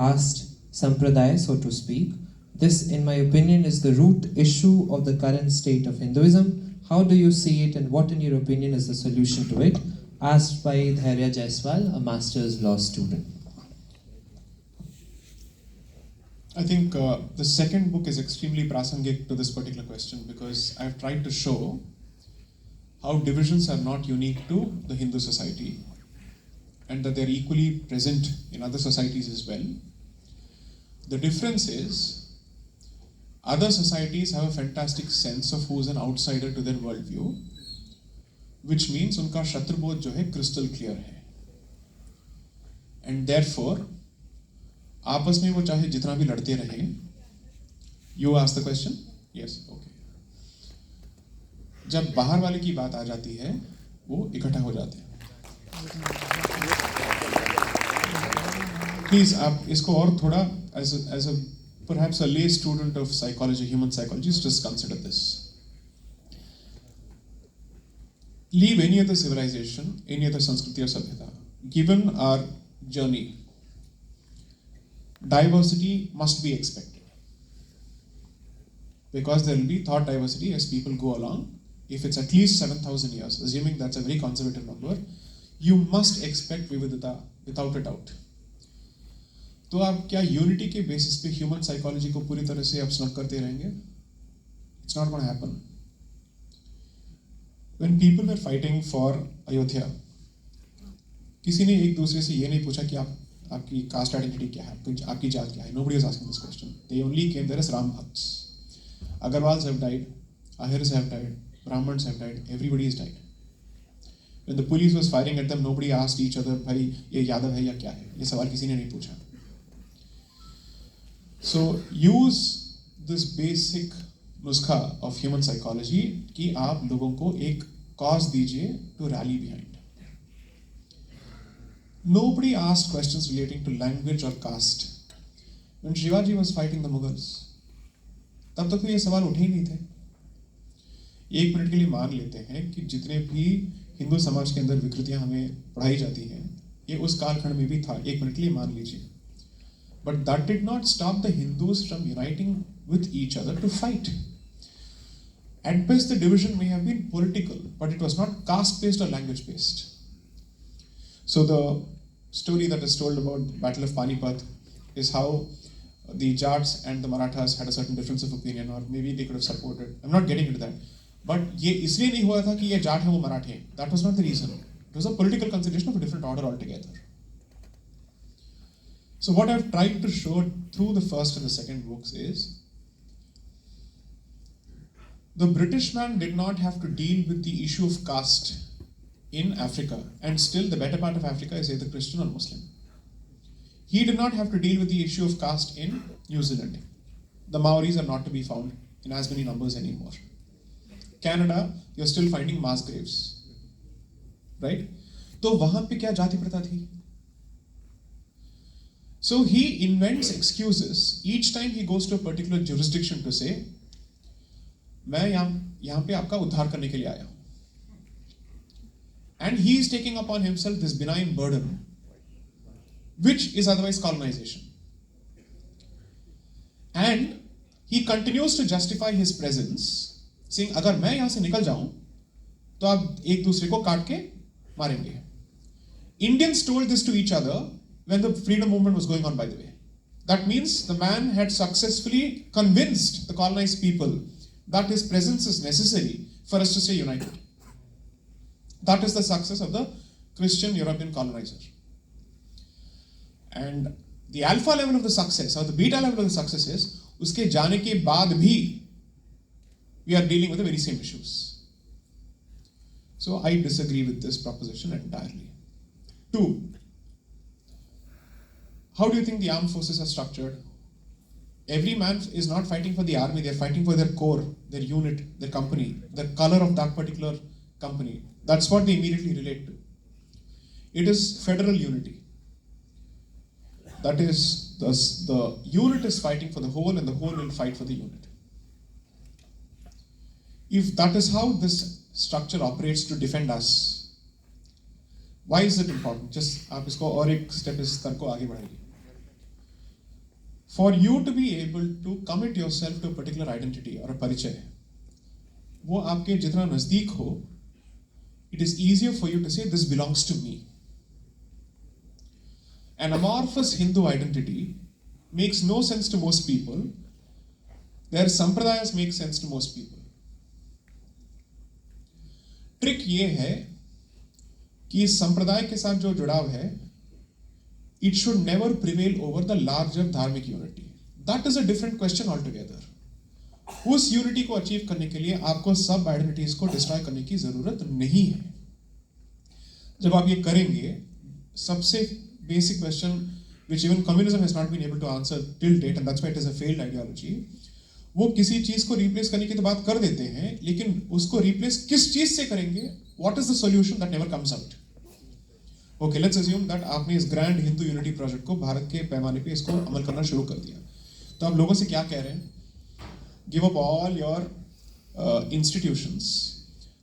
caste sampradaya, so to speak. This, in my opinion, is the root issue of the current state of Hinduism. How do you see it, and what, in your opinion, is the solution to it? Asked by Dhairya Jaiswal, a master's law student. I think the second book is extremely prasangik to this particular question, because I've tried to show how divisions are not unique to the Hindu society and that they're equally present in other societies as well. The difference is other societies have a fantastic sense of who's an outsider to their worldview, which means unka shatrubodh jo hai crystal clear hai, and therefore आपस में वो चाहे जितना भी लड़ते रहे. You ask the question? Yes, okay. जब बाहर वाले की बात आ जाती है वो इकट्ठा हो जाते हैं. Please आप इसको और थोड़ा as a perhaps a lay student of psychology, human psychology, just consider this. Leave any other civilization, any other Sanskriti or Sabhyata. Given our journey, diversity must be expected, because there will be thought diversity as people go along. If it's at least 7,000 years, assuming that's a very conservative number, you must expect vividita without a doubt. तो आप क्या unity के basis पे human psychology को पूरी तरह से आप स्नब करते रहेंगे? It's not going to happen. When people were fighting for Ayodhya, किसी ने एक दूसरे से ये नहीं पूछा कि आपकी कास्ट आइडेंटिटी क्या है, आपकी जात क्या है. Nobody was asking this question. They only came there as Ram Bhakts. Agarwals have died, Ahirs have died, Brahmins have died, everybody has died. When the police was firing at them, nobody asked each other, भाई ये यादव है या क्या है. ये सवाल किसी ने नहीं पूछा. So use this basic नुस्खा of human psychology कि आप लोगों को एक cause दीजिए to rally behind. Nobody asked questions relating to language or caste. When Shivaji was fighting the Mughals, तब तक तो ये सवाल उठे ही नहीं थे. एक मिनट के लिए मान लेते हैं कि जितने भी हिंदू समाज के अंदर विकृतियां हमें पढ़ाई जाती हैं, ये उस कालखंड में भी था. एक मिनट के लिए मान लीजिए. But that did not stop the Hindus from uniting with each other to fight. At best, the division may have been political, but it was not caste-based or language-based. So the story that is told about the Battle of Panipat is how the Jats and the Marathas had a certain difference of opinion, or maybe they could have supported. I'm not getting into that. But ये इसलिए नहीं हुआ था कि ये जाट है वो मराठे हैं. That was not the reason. It was a political consideration of a different order altogether. So what I've tried to show through the first and the second books is the British man did not have to deal with the issue of caste in Africa, and still the better part of Africa is either Christian or Muslim. He did not have to deal with the issue of caste in New Zealand. The Maoris are not to be found in as many numbers anymore. Canada, you're still finding mass graves, right? तो वहां पे क्या जाति प्रथा थी? So he invents excuses each time he goes to a particular jurisdiction to say, मैं यहाँ पे आपका उद्धार करने के लिए आया हूँ. And he is taking upon himself this benign burden, which is otherwise colonization. And he continues to justify his presence, saying, अगर मैं यहाँ से निकल जाऊं, तो आप एक दूसरे को काट के मारेंगे. Indians told this to each other when the freedom movement was going on, by the way. That means the man had successfully convinced the colonized people that his presence is necessary for us to stay united. That is the success of the Christian European colonizer. And the alpha level of the success, or the beta level of the success is, उसके जाने के बाद भी we are dealing with the very same issues. So I disagree with this proposition entirely. 2. How do you think the armed forces are structured? Every man is not fighting for the army, they are fighting for their corps, their unit, their company, the color of that particular company. That's what they immediately relate to. It is federal unity. That is, the unit is fighting for the whole, and the whole will fight for the unit. If that is how this structure operates to defend us, why is it important? Just आप इसको और एक step इस स्तर को आगे बढ़ाइए. For you to be able to commit yourself to a particular identity or a परिचय, वो आपके जितना नजदीक हो, it is easier for you to say this belongs to me. An amorphous Hindu identity makes no sense to most people. Their sampradayas make sense to most people. Trick ये है कि इस संप्रदाय के साथ जो जुड़ाव है, it should never prevail over the larger dharmic unity. That is a different question altogether. उस यूनिटी को अचीव करने के लिए आपको सब आइडेंटिटीज को डिस्ट्रॉय करने की जरूरत नहीं है. जब आप ये करेंगे, सबसे basic question which even communism has not been able to answer till date, and that's why it is a failed ideology, वो किसी चीज को रिप्लेस करने की तो बात कर देते हैं, लेकिन उसको रिप्लेस किस चीज से करेंगे? What is the solution that never comes out? Okay, let's assume that आपने इस ग्रैंड हिंदू यूनिटी प्रोजेक्ट को भारत के पैमाने पे इसको अमल करना शुरू कर दिया, तो आप लोगों से क्या कह रहे हैं? Give up all your institutions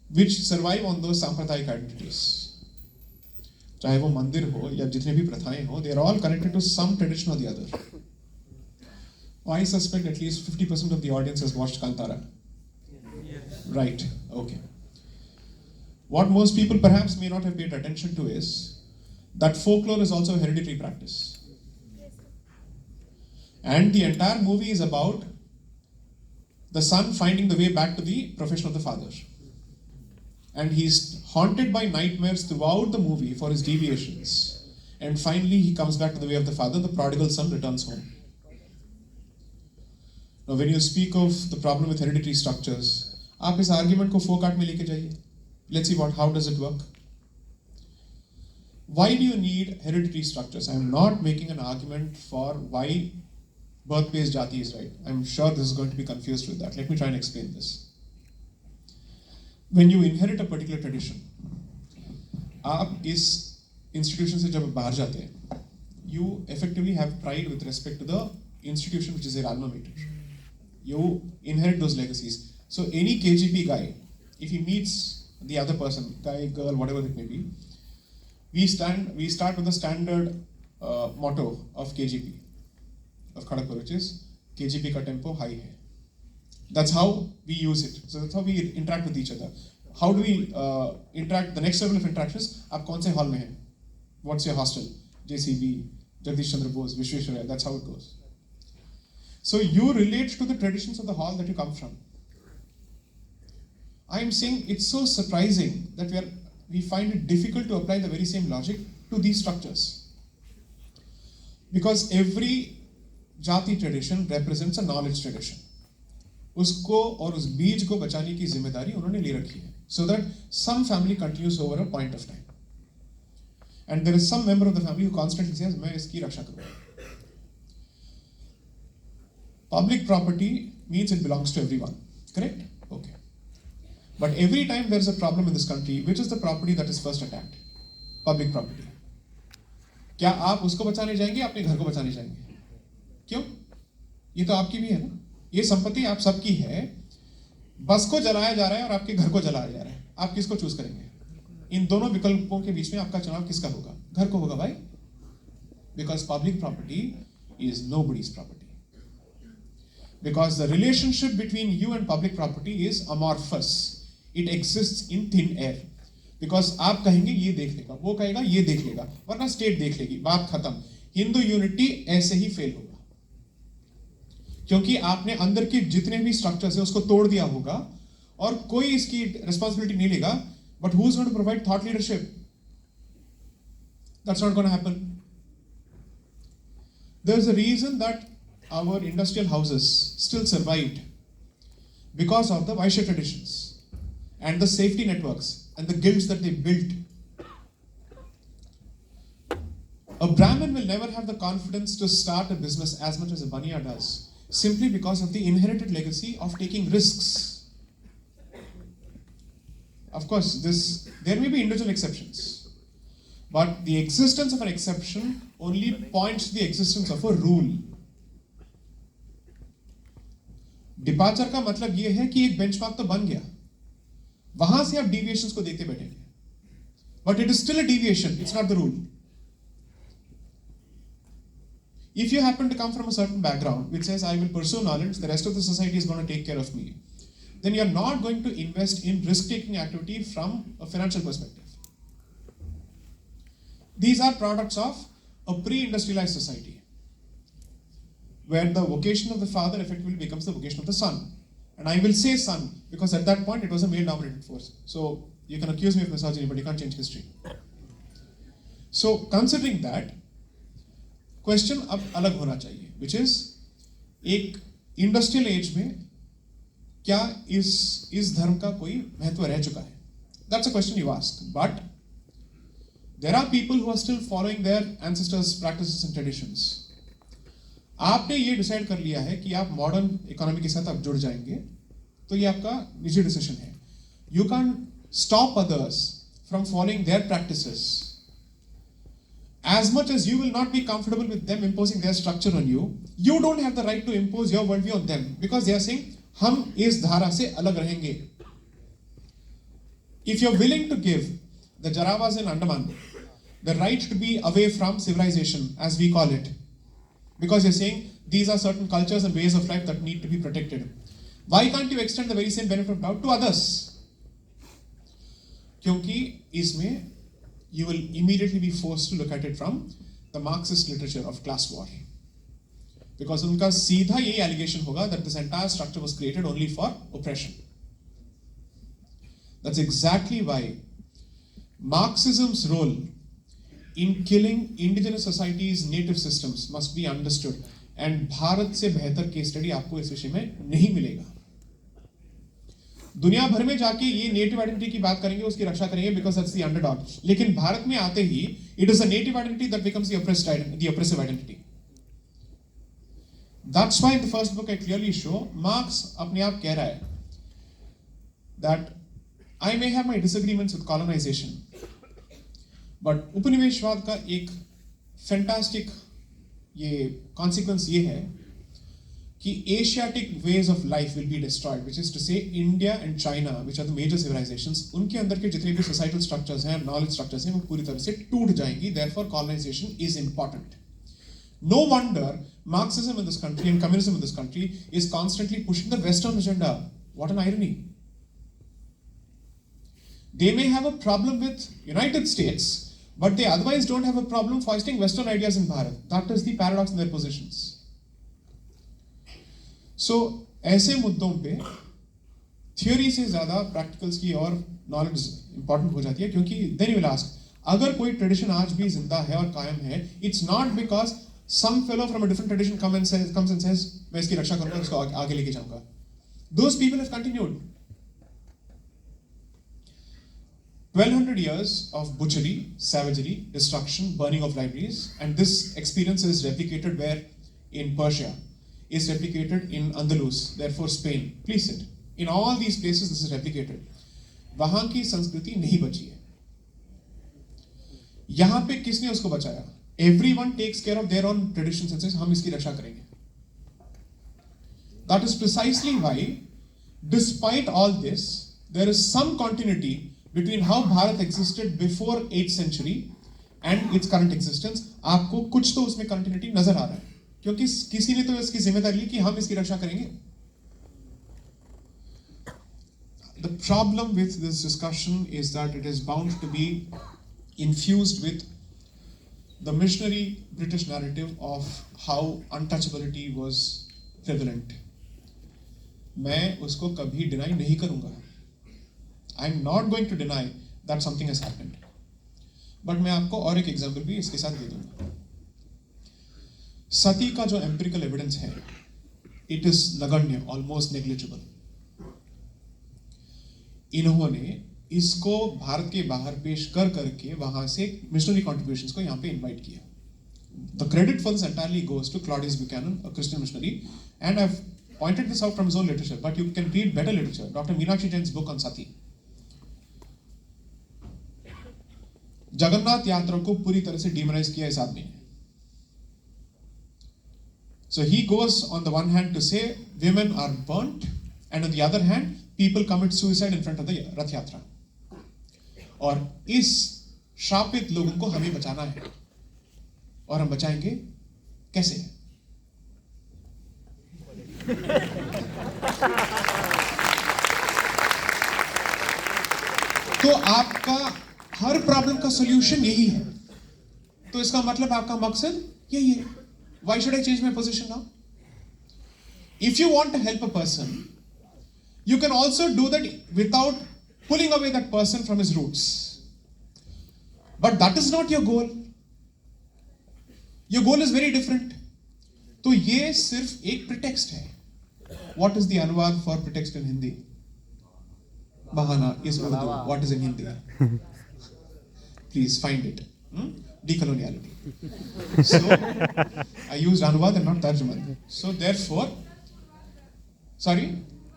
which survive on those सांप्रदायिक identities. चाहे वो मंदिर हो या जितने भी प्रथाएं हो, they are all connected to some tradition or the other. I suspect at least 50% of the audience has watched Kantara. Yes. Right, okay. What most people perhaps may not have paid attention to is that folklore is also a hereditary practice. And the entire movie is about the son finding the way back to the profession of the father. And he's haunted by nightmares throughout the movie for his deviations. And finally he comes back to the way of the father. The prodigal son returns home. Now when you speak of the problem with hereditary structures, आप इस argument को folk art में लेके जाइए. Let's see how does it work. Why do you need hereditary structures? I'm not making an argument for why birth-based jati is right. I'm sure this is going to be confused with that. Let me try and explain this. When you inherit a particular tradition, आप इस institution से जब बाहर जाते हैं, you effectively have pride with respect to the institution which is your alma mater. You inherit those legacies. So any KGP guy, if he meets the other person, guy, girl, whatever it may be, we start with the standard motto of KGP. Of Kharagpur, which is KGP ka tempo high hai. That's how we use it. So that's how we interact with each other. How do we interact? The next level of interaction is, आप कौन से hall में हैं? What's your hostel? JCB, Jagdish Chandra Bose, Vishweshwaraya. That's how it goes. So you relate to the traditions of the hall that you come from. I am saying it's so surprising that we find it difficult to apply the very same logic to these structures. Because every जाति tradition represents a knowledge tradition. उसको और उस बीज को बचाने की जिम्मेदारी उन्होंने ले रखी है, so that some family continues over a point of time, and there is some member of the family who constantly says मैं इसकी रक्षा करूँगा. Public property means it belongs to everyone, correct? Okay. But every time there is a problem in this country, which is the property that is first attacked? Public property. क्या आप उसको बचाने जाएंगे, अपने घर को बचाने जाएंगे? क्यों? ये तो आपकी भी है ना, ये संपत्ति आप सबकी है. बस को जलाया जा रहा है और आपके घर को जलाया जा रहा है. आप किसको चूज करेंगे? इन दोनों विकल्पों के बीच में आपका चुनाव किसका होगा? घर को होगा भाई. Because public property is nobody's property. Because the relationship between you and public property is amorphous. It exists in thin air. Because आप कहेंगे ये देख लेगा, वो कहेगा ये देख लेगा, वरना स्टेट देख लेगी, बात खत्म. हिंदू यूनिटी ऐसे ही फेल होगा, क्योंकि आपने अंदर के जितने भी स्ट्रक्चर्स है उसको तोड़ दिया होगा और कोई इसकी रिस्पॉन्सिबिलिटी नहीं लेगा. But who is going to provide thought leadership? That's not going to happen. There is a reason that our industrial houses still survived because of the Vaishya traditions and the safety networks and the guilds that they built. A Brahmin will never have the confidence to start a business as much as a Baniya does, simply because of the inherited legacy of taking risks. Of course, there may be individual exceptions, but the existence of an exception only points to the existence of a rule. Departure का मतलब ये है कि एक benchmark तो बन गया, वहां से आप deviations को देखते बैठेंगे, but it is still a deviation, it's not the rule. If you happen to come from a certain background which says I will pursue knowledge, the rest of the society is going to take care of me, then you're not going to invest in risk-taking activity from a financial perspective. These are products of a pre-industrialized society, where the vocation of the father effectively becomes the vocation of the son. And I will say son, because at that point it was a male-dominated force. So you can accuse me of misogyny, but you can't change history. So considering that, question अब अलग होना चाहिए, which is एक industrial as में क्या इस धर्म का कोई महत्व रह चुका है? That's a question you ask. But there are people who are still following their ancestors' practices and traditions. आपने ये डिसाइड कर लिया है कि आप मॉडर्न इकोनॉमी के साथ आप जुड़ जाएंगे, तो ये आपका निजी डिसीजन है. You can't stop others from following their practices. As much as you will not be comfortable with them imposing their structure on you, you don't have the right to impose your worldview on them, because they are saying हम इस धारा से अलग रहेंगे. If you're willing to give the Jarawas in Andaman the right to be away from civilization, as we call it, because you're saying these are certain cultures and ways of life that need to be protected, why can't you extend the very same benefit of doubt to others? क्योंकि इसमें you will immediately be forced to look at it from the Marxist literature of class war. Because उनका सीधा यही allegation होगा that this entire structure was created only for oppression. That's exactly why Marxism's role in killing indigenous societies' native systems must be understood. And Bharat से बेहतर case study आपको इस विषय में नहीं मिलेगा. दुनिया भर में जाके ये नेटिव आइडेंटिटी की बात करेंगे, उसकी रक्षा करेंगे, because that's the underdog. लेकिन भारत में आते ही it is a native identity that becomes the oppressive identity. That's why in the first book I clearly show Marx अपने आप कह रहा है that I may have my disagreements with colonization, but उपनिवेशवाद का एक fantastic ये consequence ये है कि Asiatic ways of life will be destroyed, which is to say India and China, which are the major civilizations, उनके अंदर के जितने भी societal structures हैं, knowledge structures हैं, वो पूरी तरह से टूट जाएंगी. Therefore, colonization is important. No wonder Marxism in this country and communism in this country is constantly pushing the Western agenda. What an irony. They may have a problem with United States, but they otherwise don't have a problem foisting Western ideas in Bharat. That is the paradox in their positions. So, ऐसे मुद्दों पे theory से ज़्यादा practicals की और knowledge important हो जाती है, क्योंकि then you will ask, अगर कोई ट्रेडिशन आज भी जिंदा है और कायम है, it's not because some fellow from a different tradition comes and says मैं इसकी रक्षा करूंगा, इसको आगे लेके जाऊंगा. Those people have continued. 1200 years of butchery, savagery, destruction, burning of libraries, and this experience is replicated where? In Persia. Is replicated in Andalus, therefore Spain. Please sit. In all these places this is replicated. वहां की संस्कृति नहीं बची है. यहां पे किसने उसको बचाया? Everyone takes care of their own traditions and says हम इसकी रक्षा करेंगे. That is precisely why, despite all this, there is some continuity between how Bharat existed before 8th century and its current existence. आपको कुछ तो उसमें continuity नजर आ रहा है, क्योंकि किसी ने तो इसकी जिम्मेदारी ली कि हम इसकी रक्षा करेंगे. The problem with this discussion is that it is bound to be infused with the missionary British narrative of how untouchability was prevalent. मैं उसको कभी deny नहीं करूंगा. I am not going to deny that something has happened. But मैं आपको और एक example भी इसके साथ दे दूंगा. सती का जो एम्पिरिकल एविडेंस है, इट इज नगण्य, ऑलमोस्ट नेग्लिजिबल. इन्होंने इसको भारत के बाहर पेश कर करके वहां से मिशनरी कॉन्ट्रीब्यूशंस को यहाँ पे इनवाइट किया. The credit for this entirely goes to Claudius Buchanan, a Christian missionary, and I have pointed this out from his own literature, but you can read better literature. Doctor Meenakshi Jain's book on sati. Jagannath Yatra को पूरी तरह से demonise किया इस आदमी ने. So he goes on the one hand to say women are burnt, and on the other hand people commit suicide in front of the Rath Yatra. और इस शापित लोगों को हमें बचाना है, और हम बचाएंगे कैसे? तो आपका हर प्रॉब्लम का सॉल्यूशन यही है, तो इसका मतलब आपका मकसद यही है. Why should I change my position now? If you want to help a person, you can also do that without pulling away that person from his roots. But that is not your goal. Your goal is very different. तो ये सिर्फ एक pretext है. What is the अनुवाद for pretext in Hindi? Bahana is Urdu. What is in Hindi? Please find it. Decoloniality. So I used अनुवाद and not tarjuman. So therefore, sorry.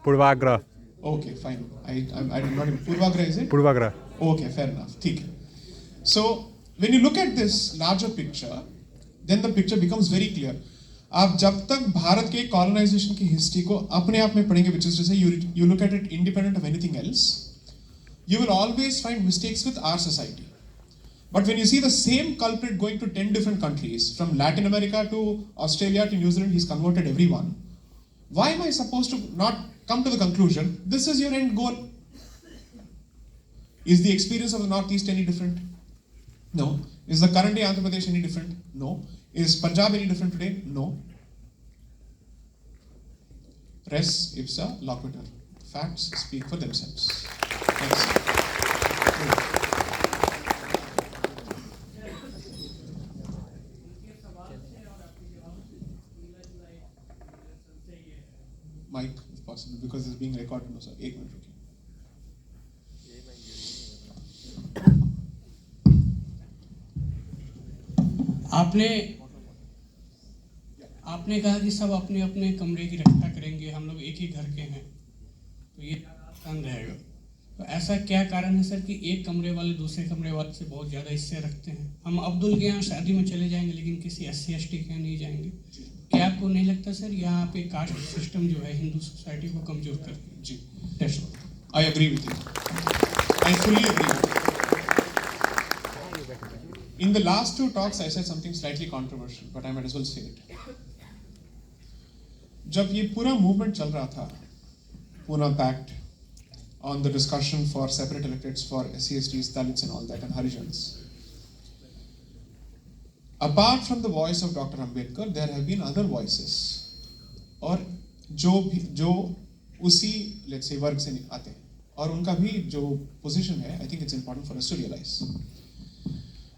पूर्वाग्रह. Okay, fine. I did not even. Purvagra is it? पूर्वाग्रह. Okay, fair enough. ठीक है. So when you look at this larger picture, then the picture becomes very clear. आप जब तक भारत के colonization की history को अपने आप में पढ़ेंगे, which is to say you look at it independent of anything else, you will always find mistakes with our society. But when you see the same culprit going to 10 different countries, from Latin America to Australia to New Zealand, he's converted everyone. Why am I supposed to not come to the conclusion, this is your end goal? Is the experience of the Northeast any different? No. Is the current day Andhra Pradesh any different? No. Is Punjab any different today? No. Res ipsa loquitur. Facts speak for themselves. Thanks. Mic, if possible, because it's being recorded. No, sir. 1 minute, रुकिए. आपने कहा कि सब अपने अपने कमरे की रक्षा करेंगे, हम लोग एक ही घर के हैं, तो ये आसान रहेगा. तो ऐसा क्या कारण है सर कि एक कमरे वाले दूसरे कमरे वाले से बहुत ज़्यादा हिस्से रखते हैं? हम अब्दुल के यहाँ शादी में चले जाएंगे लेकिन किसी SC/ST के यहाँ नहीं जाएंगे. क्या आपको नहीं लगता सर यहाँ पे कास्ट सिस्टम जो है हिंदू सोसाइटी को कमजोर करती है? जी. That's all. I agree with you. I fully agree with you. In the last 2 talks, I said something slightly controversial, but I might as well say it. जब ये पूरा movement चल रहा था, Pune Pact, on the discussion for separate electorates for SC/STs, Dalits and all that, and Harijans, apart from the voice of Dr. Ambedkar, there have been other voices, और जो उसी let's say वर्ग से आते हैं, और उनका भी जो position है, I think it's important for us to realize.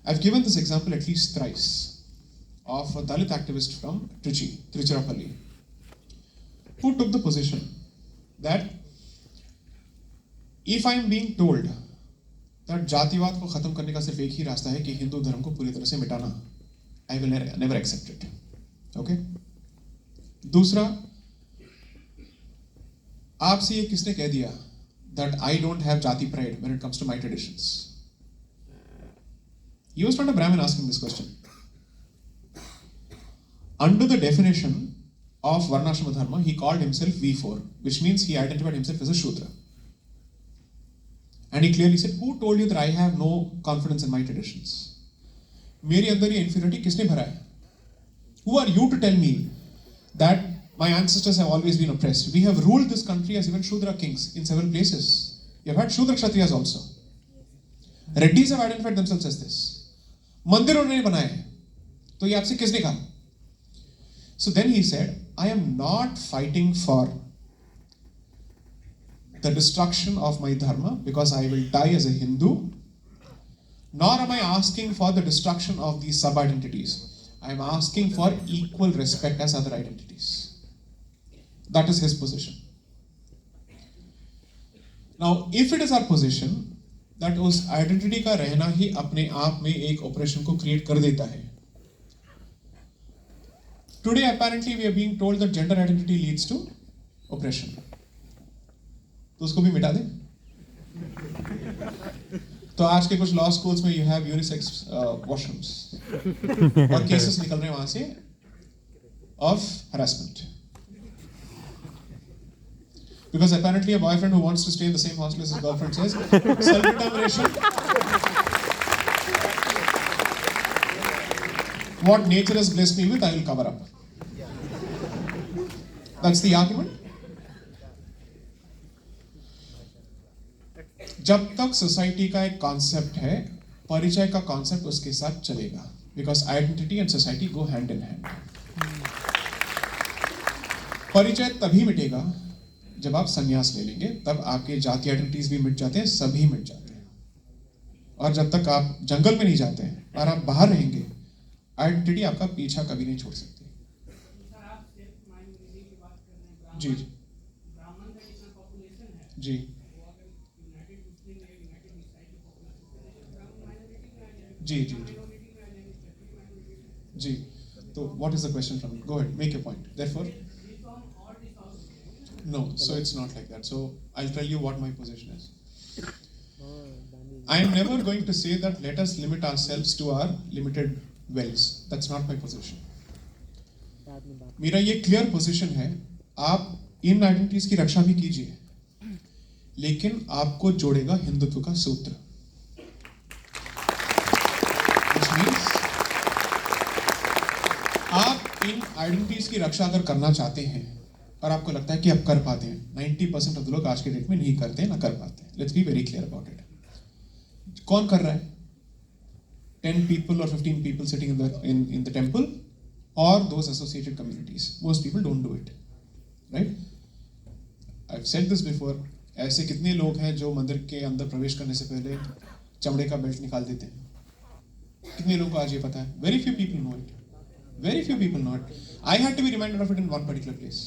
I've given this example at least thrice of a Dalit activist from Tiruchirappalli, who took the position that if I am being told that जातिवाद को खत्म करने का सिर्फ एक ही रास्ता है कि हिंदू धर्म को पूरी तरह से मिटाना, I will never accept it. Okay? दूसरा, आपसे ये किसने कह दिया that I don't have jati pride when it comes to my traditions? He was not a Brahmin asking this question. Under the definition of Varnashrama Dharma, he called himself V4, which means he identified himself as a Shudra. And he clearly said, who told you that I have no confidence in my traditions? मेरे अंदर ये inferiority किसने भरा है? Who are you to tell me that my ancestors have always been oppressed? We have ruled this country as even Shudra kings in several places. You have had Shudra Kshatriyas also. Reddys have identified themselves as this. मंदिर उन्होंने बनाए, तो ये आपसे किसने कहा? So then he said, I am not fighting for the destruction of my dharma because I will die as a Hindu, nor am I asking for the destruction of these sub-identities. I am asking for equal respect as other identities. That is his position. Now, if it is our position that उस identity का रहना ही अपने आप में एक operation को create कर देता है. Today apparently we are being told that gender identity leads to oppression. तो उसको भी मिटा दें. तो आज के कुछ लॉ स्कूल्स में you have unisex washrooms और केसेस निकल रहे हैं वहां से of harassment. Because apparently a boyfriend who wants to stay in the same hostel as his girlfriend says, self-determination. what nature has blessed me with, I will cover up. That's the argument. जब तक society का एक concept है, परिचय का concept उसके साथ चलेगा, because identity and society go hand in hand. परिचय तभी मिटेगा जब आप संन्यास ले लेंगे, तब आपके जाति आइडेंटिटीज भी मिट जाते हैं, सभी मिट जाते हैं. और जब तक आप जंगल में नहीं जाते हैं और आप बाहर रहेंगे, आइडेंटिटी आपका पीछा कभी नहीं छोड़ सकती. जी जी जी जी जी. तो what is the question from you? Go ahead, make your point. Therefore, no, so it's not like that. So I'll tell you what my position is. I am never going to say that let us limit ourselves to our limited wells. That's not my position. मेरा ये clear position है, आप इन identities की रक्षा भी कीजिए, लेकिन आपको जोड़ेगा हिंदुत्व का सूत्र. Which means आप इन आइडेंटिटीज की रक्षा अगर करना चाहते हैं और आपको लगता है कि आप कर पाते हैं, 90% ऑफ द लोग आज के डेट में नहीं करते हैं, ना कर पाते हैं. Let's be very clear about it. कौन कर रहा है? 10 people or 15 people sitting in the temple, or those associated communities. Most people don't do it, right? I've said this before. ऐसे कितने लोग हैं जो मंदिर के अंदर प्रवेश करने से पहले चमड़े का बेल्ट निकाल देते हैं? कितने लोगों को आज ये पता है? Very few people know it. Very few people know it. I had to be reminded of it in one particular place.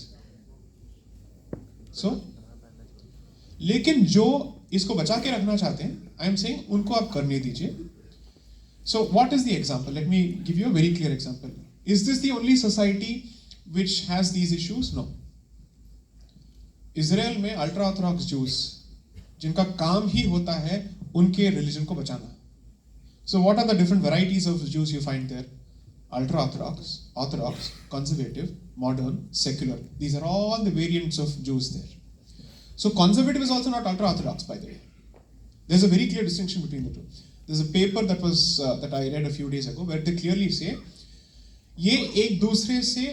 So, लेकिन जो इसको बचा के रखना चाहते हैं, I am saying उनको आप करने दीजिए. So, what is the example? Let me give you a very clear example. Is this the only society which has these issues? No. Israel में अल्ट्रा ऑर्थोडॉक्स जूस, जिनका काम ही होता है उनके रिलीजन को बचाना. So what are the different varieties of Jews you find there? Ultra Orthodox, Orthodox, Conservative, Modern, Secular. These are all the variants of Jews there. So conservative is also not ultra Orthodox, by the way. There's a very clear distinction between the two. There's a paper that I read a few days ago where they clearly say ये एक दूसरे से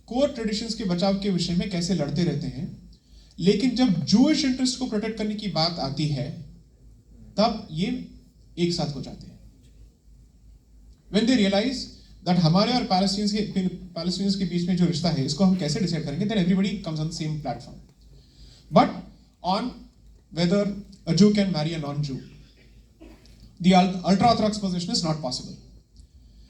core traditions के बचाव के विषय में कैसे लड़ते रहते हैं, लेकिन जब जूइश इंटरेस्ट को प्रोटेक्ट करने की बात आती है तब ये एक साथ हो जाते हैं. When they realize that हमारे और पैलेस्टीनियंस के बीच में जो रिश्ता है इसको हम कैसे डिसाइड करेंगे, then everybody comes on the same platform. But on whether a Jew can marry a non-Jew, the ultra-Orthodox position is not possible.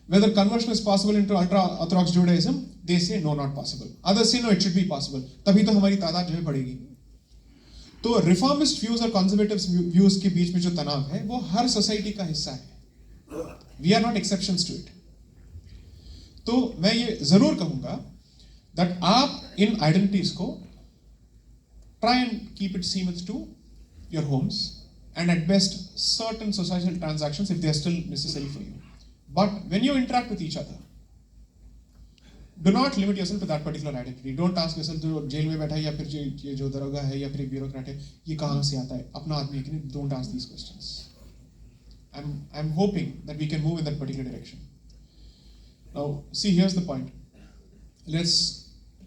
Whether conversion is possible into ultra-Orthodox Judaism, they say no, not possible. Others say no, it should be possible. तभी तो हमारी तादाद जो है बढ़ेगी. तो reformist views और conservative views के बीच में जो तनाव है वो हर सोसाइटी का हिस्सा है. We are not exceptions to it. तो मैं ये जरूर कहूंगा दैट आप इन आइडेंटिटीज को ट्राई एंड कीप इट सीमित to your homes and at best certain societal transactions if they are still necessary for you. But when you interact with each other, do not limit yourself to that particular identity. Don't ask yourself जो jail में बैठा है या फिर ये जो दरोगा है या फिर एक ब्यूरोक्रेट है ये कहाँ से आता है, अपना आदमी है कि नहीं. Don't ask these questions. I'm hoping that we can move in that particular direction. Now see, here's the point. Let's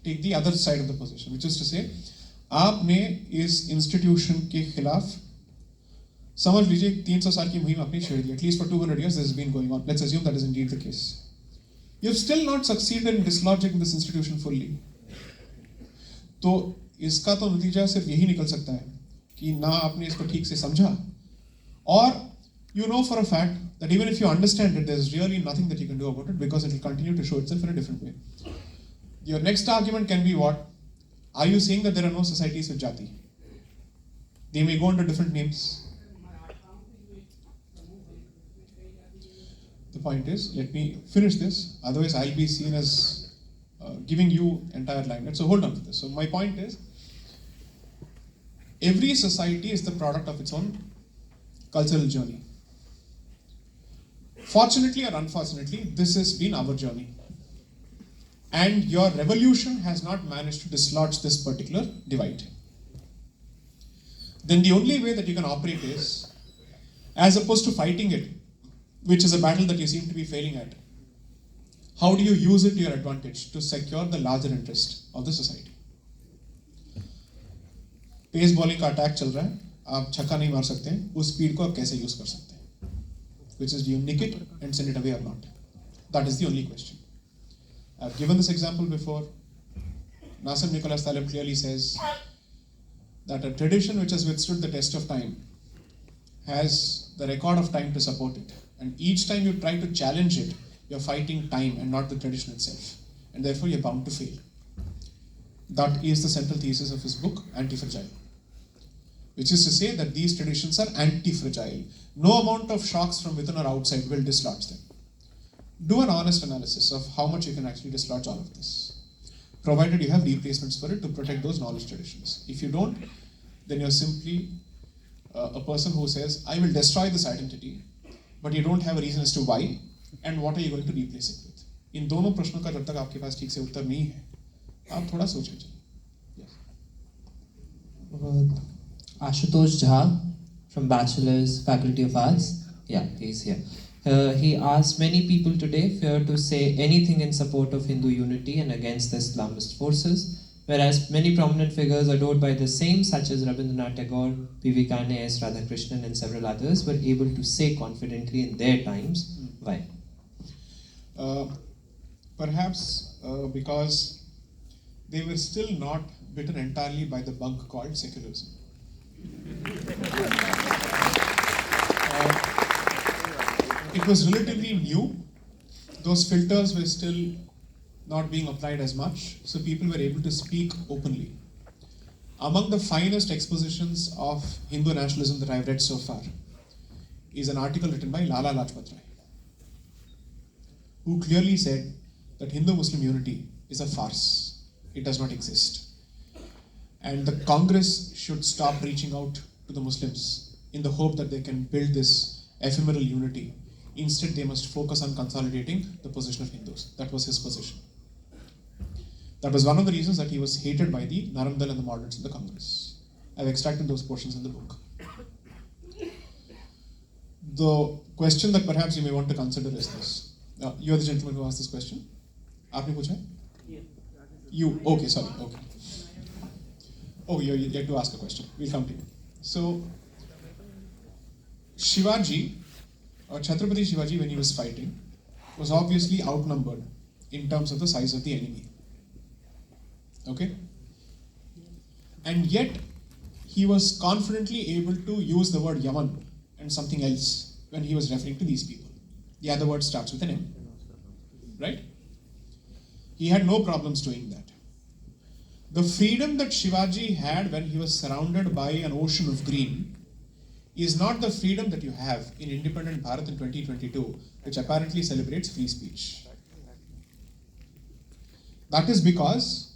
take the other side of the position, which is to say आपने इस institution के खिलाफ समझ लीजिए 300 साल की मुहिम अपनी छेड़ दी. At least for 200 years this has been going on. Let's assume that is indeed the case. You've still not succeeded in dislodging this institution fully. तो इसका तो नतीजा सिर्फ यही निकल सकता है कि ना आपने इसको ठीक से समझा, और you know for a fact that even if you understand it, there's really nothing that you can do about it because it will continue to show itself in a different way. Your next argument can be what? Are you saying that there are no societies with jati? They may go under different names. The point is, let me finish this, otherwise I'll be seen as giving you entire limelight. So hold on to this. So my point is, every society is the product of its own cultural journey. Fortunately or unfortunately, this has been our journey. And your revolution has not managed to dislodge this particular divide. Then the only way that you can operate is, as opposed to fighting it, which is a battle that you seem to be failing at, how do you use it to your advantage to secure the larger interest of the society? Pace bowling का attack चल रहा है, आप छक्का नहीं मार सकते हैं, उस स्पीड को आप कैसे यूज कर सकते हैं? Which is, do you nick it and send it away or not? That is the only question. I've given this example before. Nassim Nicholas Taleb clearly says that a tradition which has withstood the test of time has the record of time to support it. And each time you try to challenge it, you're fighting time and not the tradition itself. And therefore you're bound to fail. That is the central thesis of his book, Anti-Fragile. Which is to say that these traditions are anti-fragile. No amount of shocks from within or outside will dislodge them. Do an honest analysis of how much you can actually dislodge all of this, provided you have replacements for it to protect those knowledge traditions. If you don't, then you're simply a person who says, I will destroy this identity, but you don't have a reason as to why, and what are you going to replace it with? इन दोनों प्रश्नों का जब तक आपके पास ठीक से उत्तर नहीं है, आप थोड़ा सोचें. Ashutosh Jha from Bachelor's Faculty of Arts. Yeah, he's here. He asked, many people today fear to say anything in support of Hindu unity and against the Islamist forces, whereas many prominent figures adored by the same, such as Rabindranath Tagore, Vivekananda, S. Radhakrishnan and several others, were able to say confidently in their times. Why? Perhaps because they were still not bitten entirely by the bug called secularism. It was relatively new. Those filters were still not being applied as much, so people were able to speak openly. Among the finest expositions of Hindu nationalism that I've read so far is an article written by Lala Lajpat Rai, who clearly said that Hindu-Muslim unity is a farce. It does not exist. And the Congress should stop reaching out to the Muslims in the hope that they can build this ephemeral unity. Instead, they must focus on consolidating the position of Hindus. That was his position. That was one of the reasons that he was hated by the Narandal and the moderates in the Congress. I've extracted those portions in the book. The question that perhaps you may want to consider is this. You're the gentleman who asked this question. Aapne pucha hai? You, okay, sorry, okay. Oh, you get to ask a question. We'll come to you. So, Shivaji, or Chhatrapati Shivaji, when he was fighting, was obviously outnumbered in terms of the size of the enemy. Okay? And yet, he was confidently able to use the word Yaman and something else when he was referring to these people. The other word starts with an M. Right? He had no problems doing that. The freedom that Shivaji had when he was surrounded by an ocean of green is not the freedom that you have in independent Bharat in 2022, which apparently celebrates free speech. That is because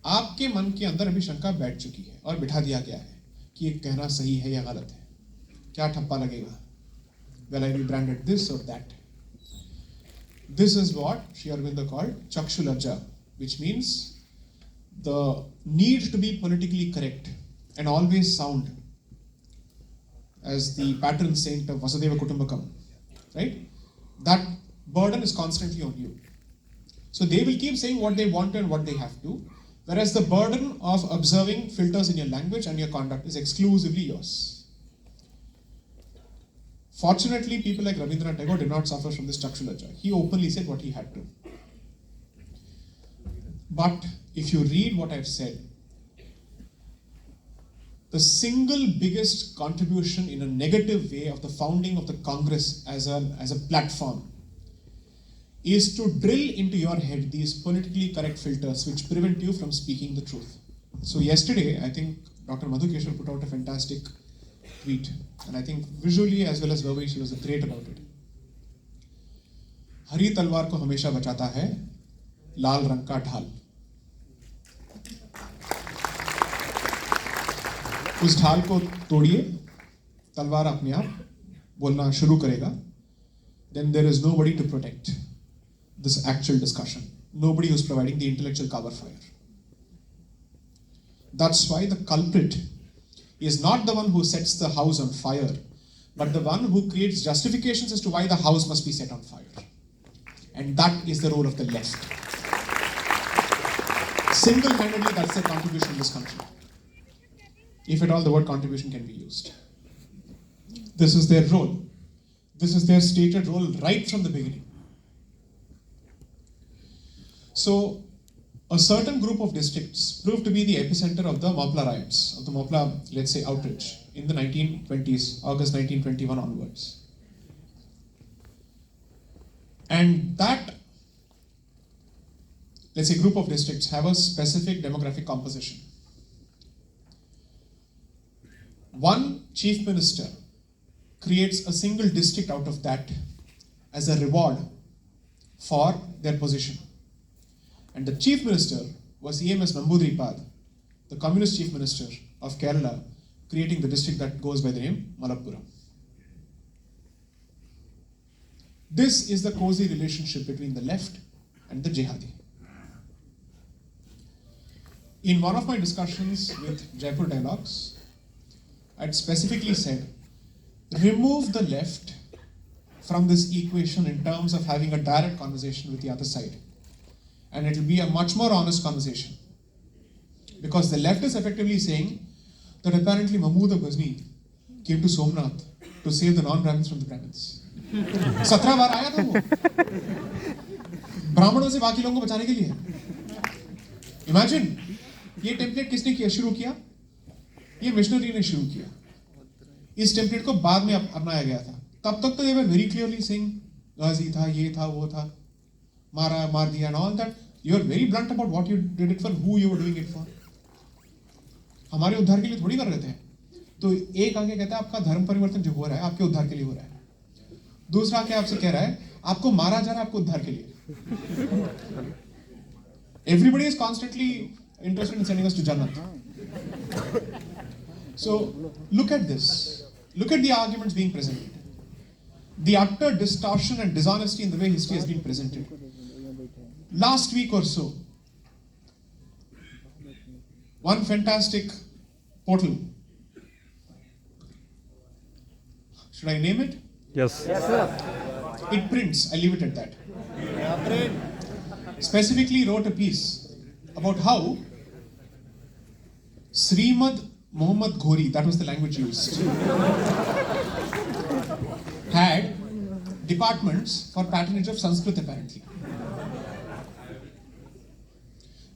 आपके मन के अंदर अभी शंका बैठ चुकी है और बिठा दिया गया है कि ये कहना सही है या गलत है. क्या ठप्पा लगेगा? Well, I will brand it this or that. This is what Sri Aurobindo called Chakshu Lajja, which means the need to be politically correct and always sound as the patron saint of Vasudeva Kutumbakam, right? That burden is constantly on you. So they will keep saying what they want and what they have to, whereas the burden of observing filters in your language and your conduct is exclusively yours. Fortunately, people like Rabindranath Tagore did not suffer from this Chakshulajja. He openly said what he had to. But if you read what I've said, the single biggest contribution in a negative way of the founding of the Congress as a platform is to drill into your head these politically correct filters which prevent you from speaking the truth. So yesterday, I think Dr. Madhukeshwar put out a fantastic tweet, and I think visually as well as verbally she was great about it. हरी तलवार को हमेशा बचाता है लाल रंग का ढाल. उस ढाल को तोड़िए, तलवार अपने आप बोलना शुरू करेगा. Then there is nobody to protect this actual discussion. Nobody who's providing the intellectual cover fire. That's why the culprit is not the one who sets the house on fire, but the one who creates justifications as to why the house must be set on fire. And that is the role of the left. Single-handedly, that's their contribution in this country. If at all the word contribution can be used. This is their role. This is their stated role right from the beginning. So, a certain group of districts proved to be the epicenter of the Mopla riots, of the Mopla, let's say, outrage in the 1920s, August 1921 onwards. And that, let's say, group of districts have a specific demographic composition. One chief minister creates a single district out of that as a reward for their position. And the chief minister was EMS Namboodiripad, the communist chief minister of Kerala, creating the district that goes by the name Malappuram. This is the cozy relationship between the left and the jihadi. In one of my discussions with Jaipur Dialogues, I had specifically said, remove the left from this equation in terms of having a direct conversation with the other side. And it will be a much more honest conversation. Because the left is effectively saying that apparently Mahmood of Ghazni came to Somnath to save the non-Brahmins from the Brahmins. 17 बार आया था वो ब्राह्मणों से बाकी लोगों को बचाने के लिए. Imagine, ये टेम्पलेट किसने किया, शुरू किया? ये मिशनरी ने शुरू किया. इस टेम्पलेट को बाद में अपनाया गया था. तब तक तो they were very clearly saying गाजी था, ये था, वो था, मार दिया and all that. You are very blunt about what you did it for, who you were doing it for. हमारे उद्धार के लिए थोड़ी कर रहे थे. तो एक आगे कहता है आपका धर्म परिवर्तन जो हो रहा है आपके उद्धार के लिए हो रहा है. दूसरा आके आपसे कह रहा है आपको मारा जा रहा है आपको उद्धार के लिए. Everybody is constantly interested in sending us to Jannat. So look at this. Look at the arguments being presented. The utter distortion and dishonesty in the way history has been presented. Last week or so, one fantastic portal. Should I name it? Yes. Yes, sir. It prints, I leave it at that. Specifically wrote a piece about how Srimad Muhammad Ghori, that was the language used, had departments for patronage of Sanskrit apparently.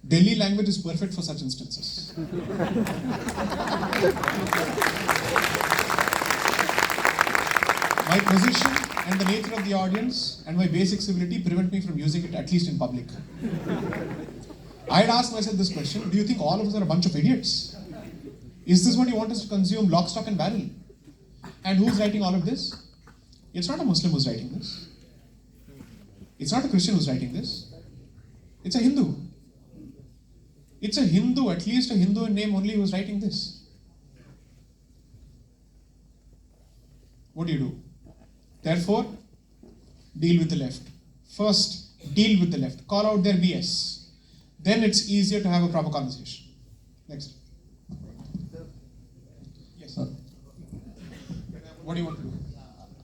Delhi language is perfect for such instances. My position and the nature of the audience and my basic civility prevent me from using it, at least in public. I had asked myself this question, do you think all of us are a bunch of idiots? Is this what you want us to consume, lock, stock and barrel? And who's writing all of this? It's not a Muslim who's writing this. It's not a Christian who's writing this. It's a Hindu. It's a Hindu, at least a Hindu in name only, who's writing this. What do? Therefore, deal with the left. First, deal with the left. Call out their BS. Then it's easier to have a proper conversation. Next. Yes. What do you want to do?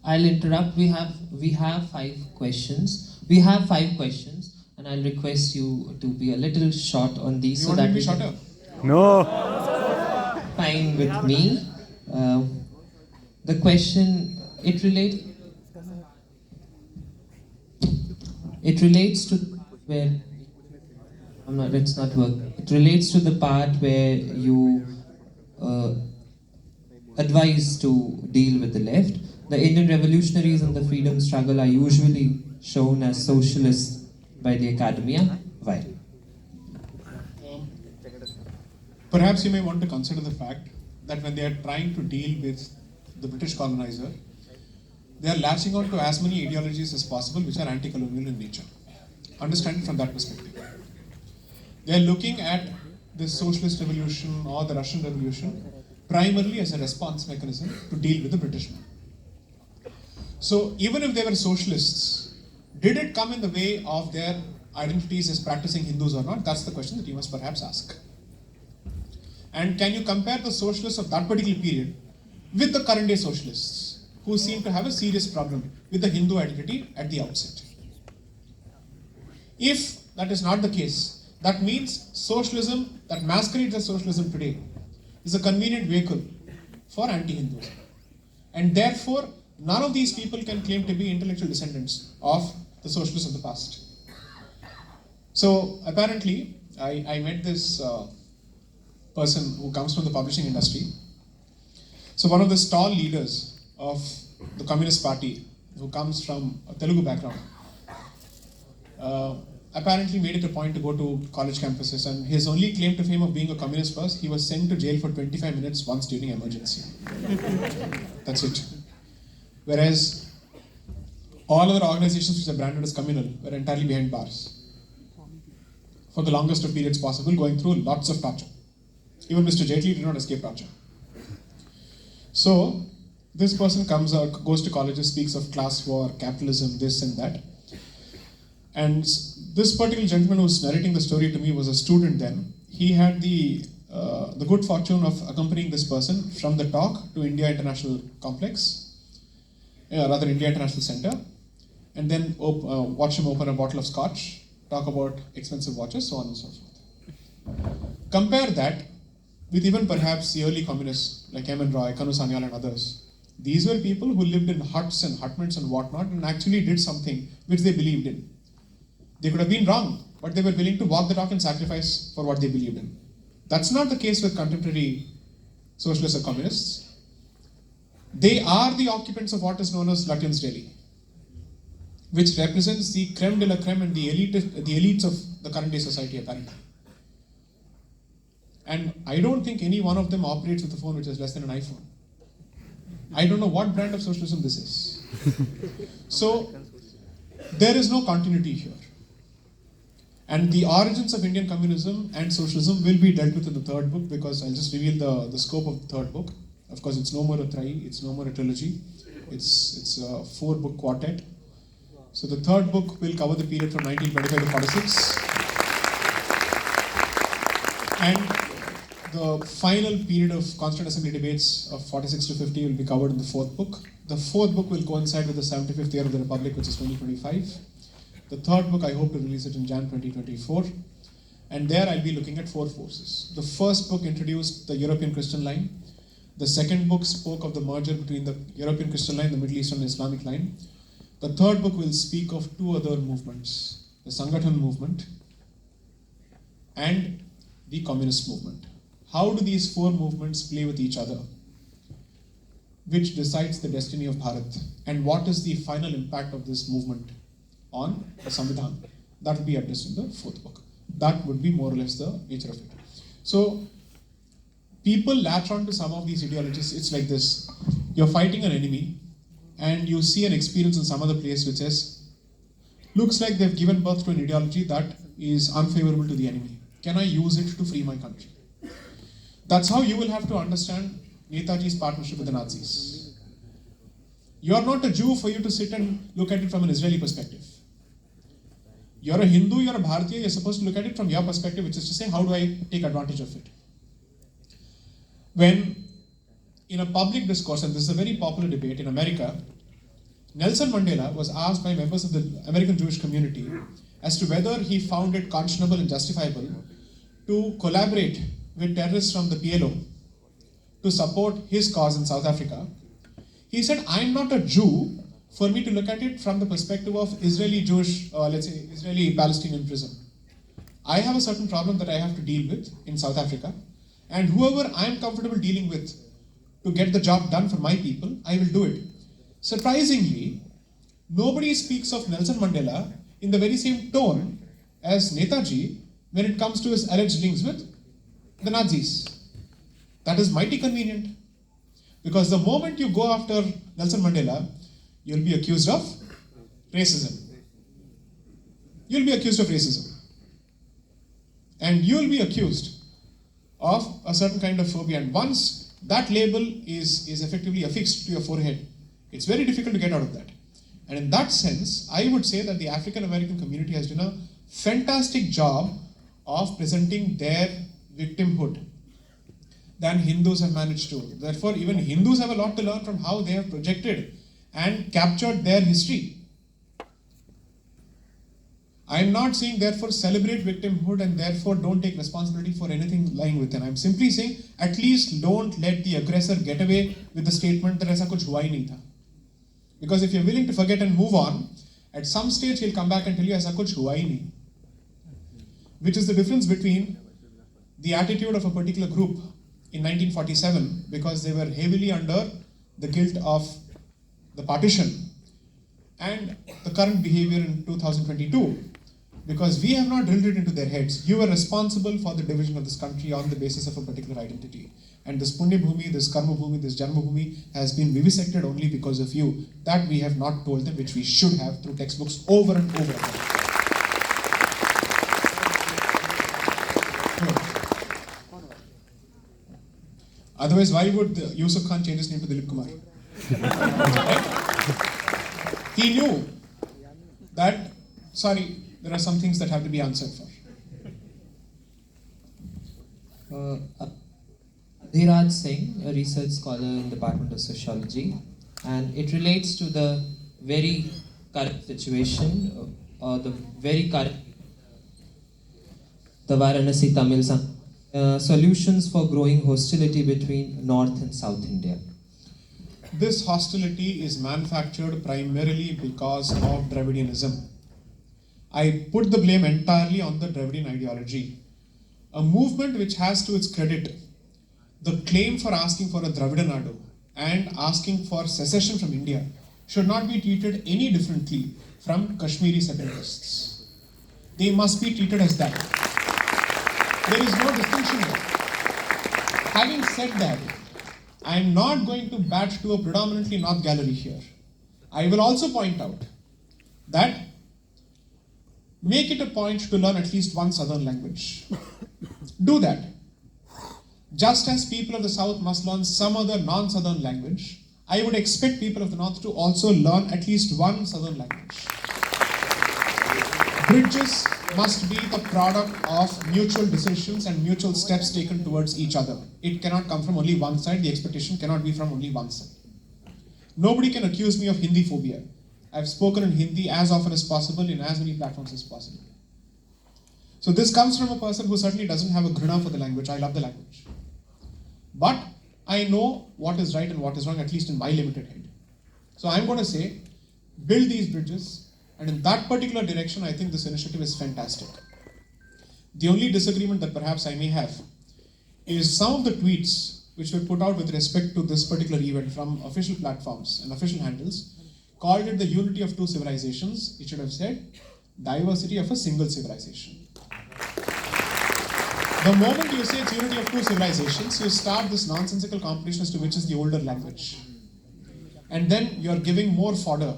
I'll interrupt. We have 5 questions. We have 5 questions, and I'll request you to be a little short on these. You want to be shorter? No. Fine with me. The question it relates to where it's not working. It relates to the part where you advise to deal with the left. The Indian revolutionaries and the freedom struggle are usually shown as socialists by the academia. Why? Perhaps you may want to consider the fact that when they are trying to deal with the British colonizer, they are latching on to as many ideologies as possible which are anti-colonial in nature. Understand it from that perspective. They are looking at the socialist revolution or the Russian revolution primarily as a response mechanism to deal with the British man. So even if they were socialists, did it come in the way of their identities as practicing Hindus or not? That's the question that you must perhaps ask. And can you compare the socialists of that particular period with the current day socialists who seem to have a serious problem with the Hindu identity at the outset? If that is not the case, that means socialism that masquerades as socialism today is a convenient vehicle for anti-Hinduism. And therefore, none of these people can claim to be intellectual descendants of the socialists of the past. So apparently, I met this person who comes from the publishing industry. So one of the tall leaders of the Communist Party, who comes from a Telugu background, apparently made it a point to go to college campuses, and his only claim to fame of being a communist was he was sent to jail for 25 minutes once during emergency. That's it. Whereas all other organizations which are branded as communal were entirely behind bars for the longest of periods possible, going through lots of torture. Even Mr. Jaitley did not escape torture. So this person comes out, goes to colleges, speaks of class war, capitalism, this and that. And this particular gentleman who was narrating the story to me was a student then. He had the good fortune of accompanying this person from the talk to India International Complex, rather India International Center, and then watch him open a bottle of scotch, talk about expensive watches, so on and so forth. Compare that with even perhaps the early communists like M. N. Roy, Kanu Sanyal and others. These were people who lived in huts and hutments and whatnot and actually did something which they believed in. They could have been wrong, but they were willing to walk the talk and sacrifice for what they believed in. That's not the case with contemporary socialists or communists. They are the occupants of what is known as Lutyens' Delhi, which represents the creme de la creme and the elites of the current day society apparently. And I don't think any one of them operates with a phone which is less than an iPhone. I don't know what brand of socialism this is. So there is no continuity here. And the origins of Indian communism and socialism will be dealt with in the third book, because I'll just reveal the scope of the third book. Of course, it's no more a trilogy, it's no more a trilogy. It's a 4-book quartet. So the third book will cover the period from 1925 to 46. And the final period of Constituent Assembly debates of 46 to 50 will be covered in the fourth book. The fourth book will coincide with the 75th year of the Republic, which is 2025. The third book, I hope to release it in Jan 2024. And there I'll be looking at 4 forces. The first book introduced the European Christian line. The second book spoke of the merger between the European Christian line, the Middle Eastern Islamic line. The third book will speak of 2 other movements, the Sanatan movement and the communist movement. How do these 4 movements play with each other? Which decides the destiny of Bharat? And what is the final impact of this movement on the Sanvidan? That will be addressed in the 4th book. That would be more or less the nature of it. So people latch on to some of these ideologies. It's like this. You're fighting an enemy and you see an experience in some other place which says, looks like they've given birth to an ideology that is unfavorable to the enemy. Can I use it to free my country? That's how you will have to understand Netaji's partnership with the Nazis. You're not a Jew for you to sit and look at it from an Israeli perspective. You're a Hindu, you're a Bharatiya, you're supposed to look at it from your perspective, which is to say, how do I take advantage of it? When in a public discourse, and this is a very popular debate in America, Nelson Mandela was asked by members of the American Jewish community as to whether he found it conscionable and justifiable to collaborate with terrorists from the PLO to support his cause in South Africa. He said, I'm not a Jew for me to look at it from the perspective of Israeli Jewish, let's say Israeli Palestinian prison. I have a certain problem that I have to deal with in South Africa, and whoever I'm comfortable dealing with to get the job done for my people, I will do it. Surprisingly, nobody speaks of Nelson Mandela in the very same tone as Netaji when it comes to his alleged links with the Nazis. That is mighty convenient, because the moment you go after Nelson Mandela, you'll be accused of racism. You'll be accused of racism. And you'll be accused of a certain kind of phobia. And once that label is effectively affixed to your forehead, it's very difficult to get out of that. And in that sense, I would say that the African American community has done a fantastic job of presenting their victimhood than Hindus have managed to. Therefore, even Hindus have a lot to learn from how they have projected and captured their history. I am not saying therefore celebrate victimhood and therefore don't take responsibility for anything lying within. I am simply saying at least don't let the aggressor get away with the statement that ऐसा कुछ हुआ ही नहीं था. Because if you're willing to forget and move on, at some stage he'll come back and tell you ऐसा कुछ हुआ ही नहीं. Which is the difference between the attitude of a particular group in 1947, because they were heavily under the guilt of the partition, and the current behavior in 2022, because we have not drilled it into their heads. You were responsible for the division of this country on the basis of a particular identity. And this Punya Bhumi, this Karma Bhumi, this Janma Bhumi has been vivisected only because of you. That we have not told them, which we should have through textbooks over and over again. Otherwise, why would Yusuf Khan change his name to Dilip Kumar? He knew that, sorry, there are some things that have to be answered for. Adhiraj Singh, a research scholar in the Department of Sociology, and it relates to the very current situation, or the very current, the Varanasi Tamil solutions for growing hostility between North and South India. This hostility is manufactured primarily because of Dravidianism. I put the blame entirely on the Dravidian ideology. A movement which has to its credit the claim for asking for a Dravida Nadu and asking for secession from India should not be treated any differently from Kashmiri separatists. They must be treated as that. There is no distinction there. Having said that, I am not going to bat to a predominantly North gallery here. I will also point out that make it a point to learn at least one Southern language. Do that. Just as people of the South must learn some other non-Southern language, I would expect people of the North to also learn at least one Southern language. Bridges must be the product of mutual decisions and mutual steps taken towards each other. It cannot come from only one side. The expectation cannot be from only one side. Nobody can accuse me of Hindi phobia. I've spoken in Hindi as often as possible in as many platforms as possible. So this comes from a person who certainly doesn't have a ghrina for the language. I love the language. But I know what is right and what is wrong, at least in my limited head. So I'm going to say, build these bridges, and in that particular direction, I think this initiative is fantastic. The only disagreement that perhaps I may have is some of the tweets which were put out with respect to this particular event from official platforms and official handles called it the unity of two civilizations. It should have said diversity of a single civilization. The moment you say it's unity of two civilizations, you start this nonsensical competition as to which is the older language. And then you're giving more fodder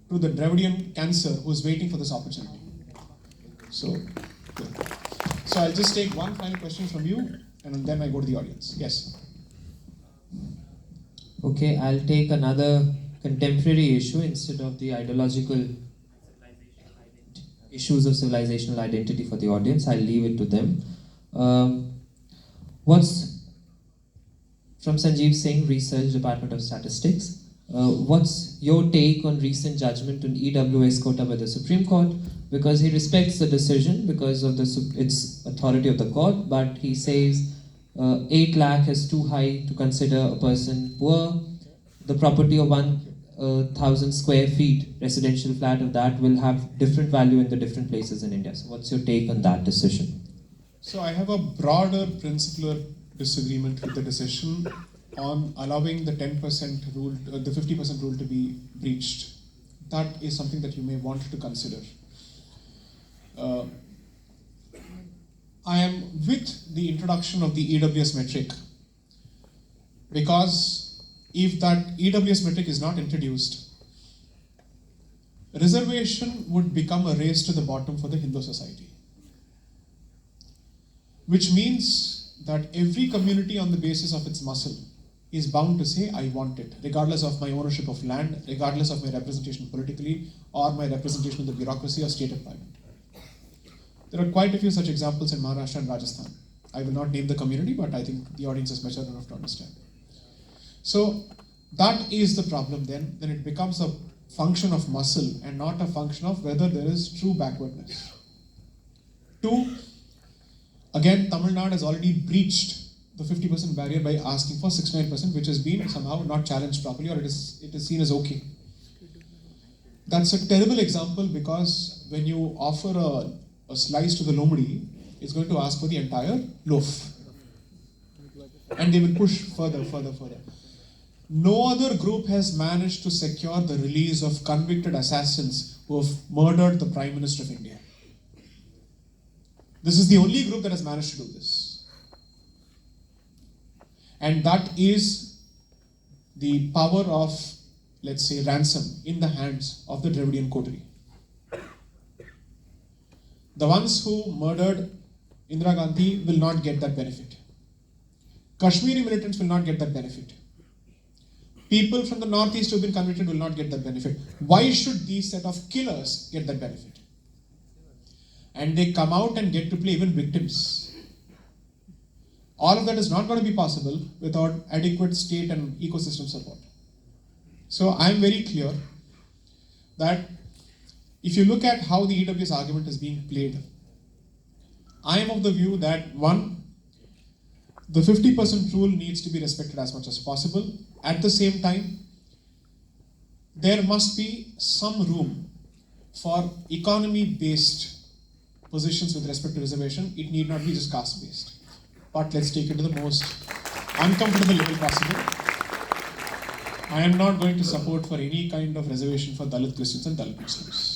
to the Dravidian cancer who's waiting for this opportunity. So I'll just take one final question from you, and then I go to the audience. Yes. Okay, I'll take another contemporary issue instead of the ideological issues of civilizational identity for the audience. I'll leave it to them. What's from Sanjeev Singh, Research, Department of Statistics. What's your take on recent judgment on EWS quota by the Supreme Court? Because he respects the decision because of its authority of the court, but he says 8 lakh is too high to consider a person poor. The property of 1,000 square feet residential flat of that will have different value in the different places in India. So what's your take on that decision? So I have a broader principal disagreement with the decision on allowing the 10% rule, the 50% rule to be breached. That is something that you may want to consider. I am with the introduction of the EWS metric because if that EWS metric is not introduced, reservation would become a race to the bottom for the Hindu society. Which means that every community on the basis of its muscle is bound to say, I want it, regardless of my ownership of land, regardless of my representation politically, or my representation in the bureaucracy or state employment. There are quite a few such examples in Maharashtra and Rajasthan. I will not name the community, but I think the audience is mature enough to understand. So that is the problem then it becomes a function of muscle and not a function of whether there is true backwardness. Two, again, Tamil Nadu has already breached the 50% barrier by asking for 69%, which has been somehow not challenged properly, or it is seen as okay. That's a terrible example, because when you offer a slice to the Lomdi, it's going to ask for the entire loaf. And they will push further. No other group has managed to secure the release of convicted assassins who have murdered the Prime Minister of India. This is the only group that has managed to do this. And that is the power of, let's say, ransom in the hands of the Dravidian coterie. The ones who murdered Indira Gandhi will not get that benefit. Kashmiri militants will not get that benefit. People from the northeast who have been convicted will not get that benefit. Why should these set of killers get that benefit? And they come out and get to play even victims. All of that is not going to be possible without adequate state and ecosystem support. So I am very clear that if you look at how the EWS argument is being played, I am of the view that one, the 50% rule needs to be respected as much as possible. At the same time, there must be some room for economy-based positions with respect to reservation. It need not be just caste-based. But let's take it to the most uncomfortable level possible. I am not going to support for any kind of reservation for Dalit Christians and Dalit Muslims.